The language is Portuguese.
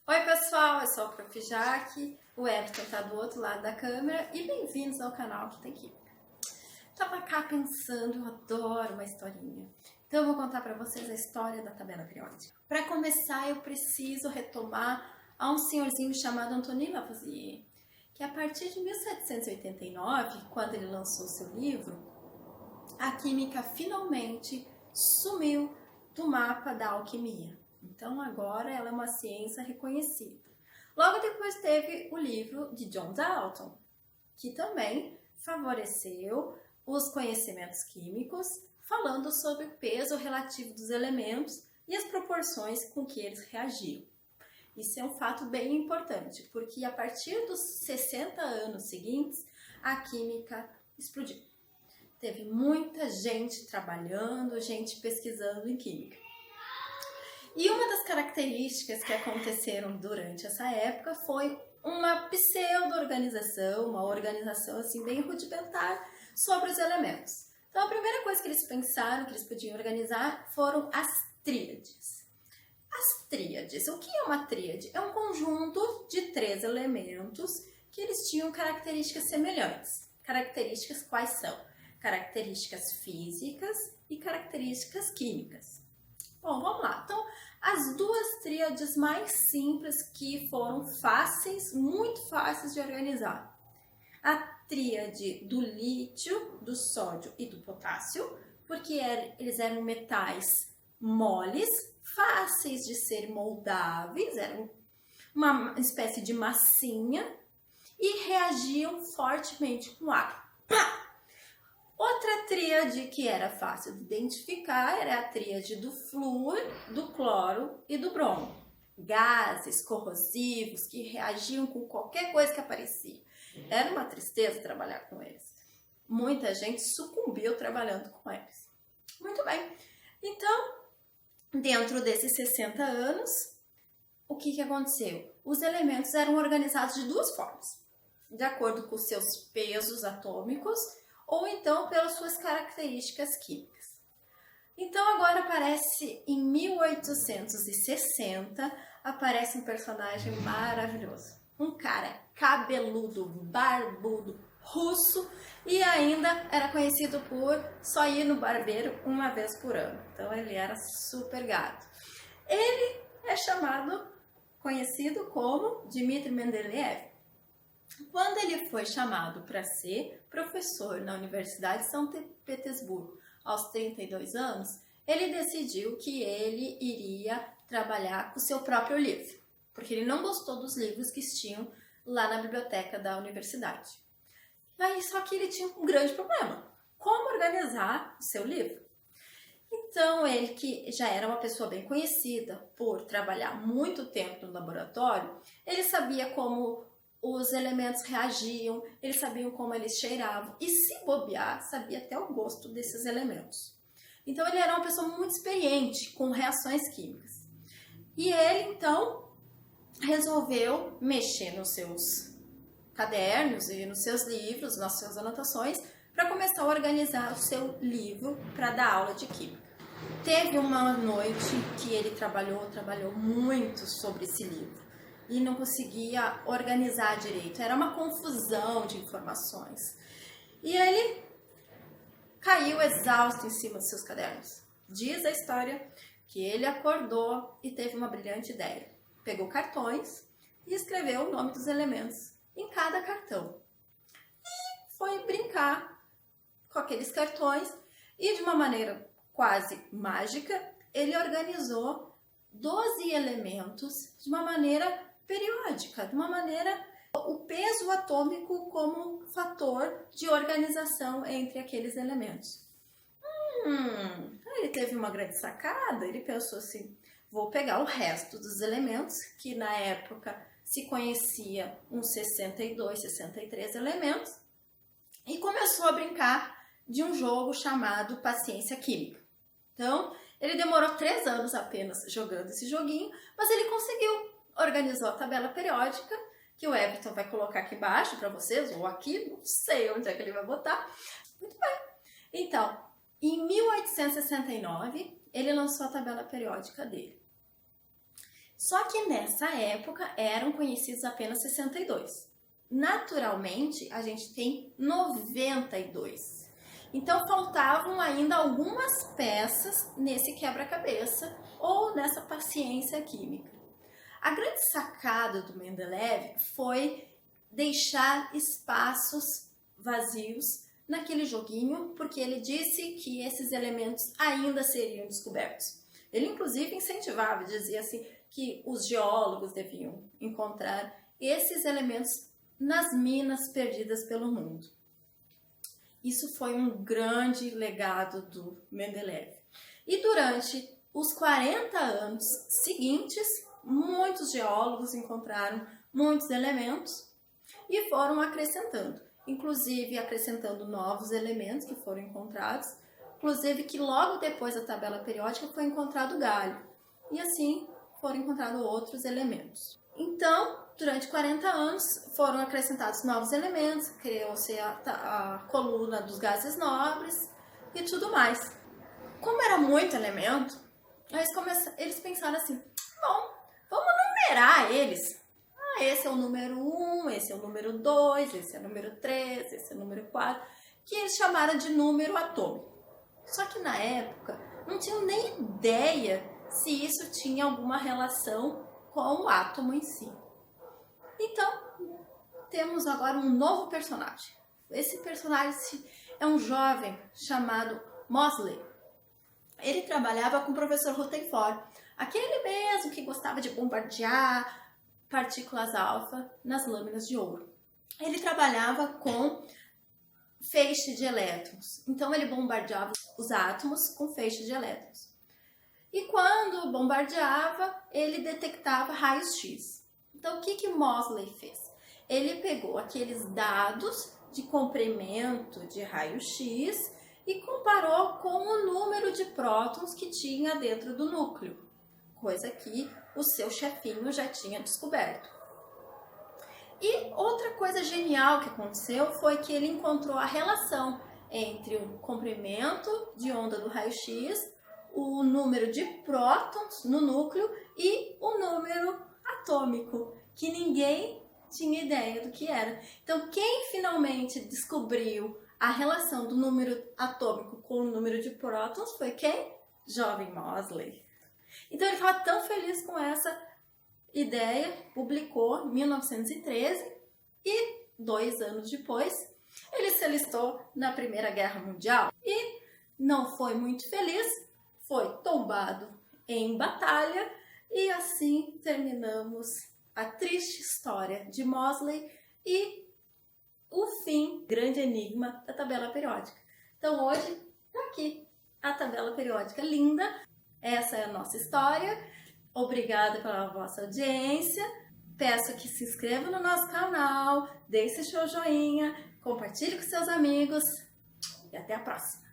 Oi pessoal, eu sou a Prof. Jaque, o Everton está do outro lado da câmera e bem-vindos ao canal que tem Química. Tava cá pensando, eu adoro uma historinha, então eu vou contar para vocês a história da tabela periódica. Para começar, eu preciso retomar a um senhorzinho chamado Antonin Lavoisier, que a partir de 1789, quando ele lançou seu livro, a química finalmente sumiu do mapa da alquimia. Então agora ela é uma ciência reconhecida. Logo depois teve o livro de John Dalton, que também favoreceu os conhecimentos químicos, falando sobre o peso relativo dos elementos e as proporções com que eles reagiam. Isso é um fato bem importante, porque a partir dos 60 anos seguintes, a química explodiu. Teve muita gente trabalhando, gente pesquisando em química. E uma das características que aconteceram durante essa época foi uma pseudo-organização, uma organização assim bem rudimentar sobre os elementos. Então a primeira coisa que eles pensaram que eles podiam organizar foram as tríades. As tríades, o que é uma tríade? É um conjunto de 3 elementos que eles tinham características semelhantes. Características quais são? Características físicas e características químicas. Bom, vamos lá. Então, as 2 tríades mais simples que foram fáceis, muito fáceis de organizar. A tríade do lítio, do sódio e do potássio, porque eles eram metais moles, fáceis de ser moldáveis, eram uma espécie de massinha e reagiam fortemente com água. Pá! Outra tríade que era fácil de identificar era a tríade do flúor, do cloro e do bromo. Gases corrosivos que reagiam com qualquer coisa que aparecia. Era uma tristeza trabalhar com eles. Muita gente sucumbiu trabalhando com eles. Muito bem. Então, dentro desses 60 anos, o que aconteceu? Os elementos eram organizados de 2 formas. De acordo com seus pesos atômicos, ou então pelas suas características químicas. Então agora aparece em 1860, aparece um personagem maravilhoso. Um cara cabeludo, barbudo, russo e ainda era conhecido por só ir no barbeiro uma vez por ano. Então ele era super gato. Ele é conhecido como Dmitri Mendeleev. Quando ele foi chamado para ser professor na Universidade de São Petersburgo aos 32 anos, ele decidiu que ele iria trabalhar com o seu próprio livro, porque ele não gostou dos livros que tinham lá na biblioteca da universidade. Aí, só que ele tinha um grande problema: como organizar o seu livro? Então, ele, que já era uma pessoa bem conhecida por trabalhar muito tempo no laboratório, ele sabia como os elementos reagiam, eles sabiam como eles cheiravam e, se bobear, sabia até o gosto desses elementos. Então ele era uma pessoa muito experiente com reações químicas. E ele então resolveu mexer nos seus cadernos e nos seus livros, nas suas anotações, para começar a organizar o seu livro para dar aula de química. Teve uma noite que ele trabalhou muito sobre esse livro e não conseguia organizar direito. Era uma confusão de informações. E ele caiu exausto em cima dos seus cadernos. Diz a história que ele acordou e teve uma brilhante ideia. Pegou cartões e escreveu o nome dos elementos em cada cartão. E foi brincar com aqueles cartões e, de uma maneira quase mágica, ele organizou 12 elementos de uma maneira periódica, de uma maneira, o peso atômico como fator de organização entre aqueles elementos. Ele teve uma grande sacada, ele pensou assim: vou pegar o resto dos elementos, que na época se conhecia uns 62, 63 elementos, e começou a brincar de um jogo chamado Paciência Química. Então, ele demorou 3 anos apenas jogando esse joguinho, mas ele conseguiu. Organizou a tabela periódica, que o Everton vai colocar aqui embaixo para vocês, ou aqui, não sei onde é que ele vai botar. Muito bem. Então, em 1869, ele lançou a tabela periódica dele. Só que nessa época eram conhecidos apenas 62. Naturalmente, a gente tem 92. Então faltavam ainda algumas peças nesse quebra-cabeça ou nessa paciência química. A grande sacada do Mendeleev foi deixar espaços vazios naquele joguinho, porque ele disse que esses elementos ainda seriam descobertos. Ele inclusive incentivava, dizia assim, que os geólogos deviam encontrar esses elementos nas minas perdidas pelo mundo. Isso foi um grande legado do Mendeleev. E durante os 40 anos seguintes, muitos geólogos encontraram muitos elementos e foram acrescentando, inclusive acrescentando novos elementos que foram encontrados, inclusive que logo depois da tabela periódica foi encontrado galho, e assim foram encontrados outros elementos. Então, durante 40 anos foram acrescentados novos elementos, criou-se a coluna dos gases nobres e tudo mais. Como era muito elemento, eles pensaram assim, bom, vamos numerar eles. Esse é o número 1, esse é o número 2, esse é o número 3, esse é o número 4, que eles chamaram de número atômico. Só que na época não tinham nem ideia se isso tinha alguma relação com o átomo em si. Então, temos agora um novo personagem. Esse personagem é um jovem chamado Moseley. Ele trabalhava com o professor Rutherford, aquele mesmo que gostava de bombardear partículas alfa nas lâminas de ouro. Ele trabalhava com feixe de elétrons, então ele bombardeava os átomos com feixe de elétrons. E quando bombardeava, ele detectava raios X. Então o que Moseley fez? Ele pegou aqueles dados de comprimento de raio X e comparou com o número de prótons que tinha dentro do núcleo, coisa que o seu chefinho já tinha descoberto. E outra coisa genial que aconteceu foi que ele encontrou a relação entre o comprimento de onda do raio-x, o número de prótons no núcleo e o número atômico, que ninguém tinha ideia do que era. Então, quem finalmente descobriu a relação do número atômico com o número de prótons foi quem? Jovem Moseley. Então ele estava tão feliz com essa ideia, publicou em 1913 e 2 anos depois ele se alistou na Primeira Guerra Mundial e não foi muito feliz, foi tombado em batalha e assim terminamos a triste história de Moseley e o fim, grande enigma da tabela periódica. Então hoje está aqui a tabela periódica linda. Essa é a nossa história. Obrigada pela vossa audiência. Peço que se inscreva no nosso canal, deixe seu joinha, compartilhe com seus amigos e até a próxima.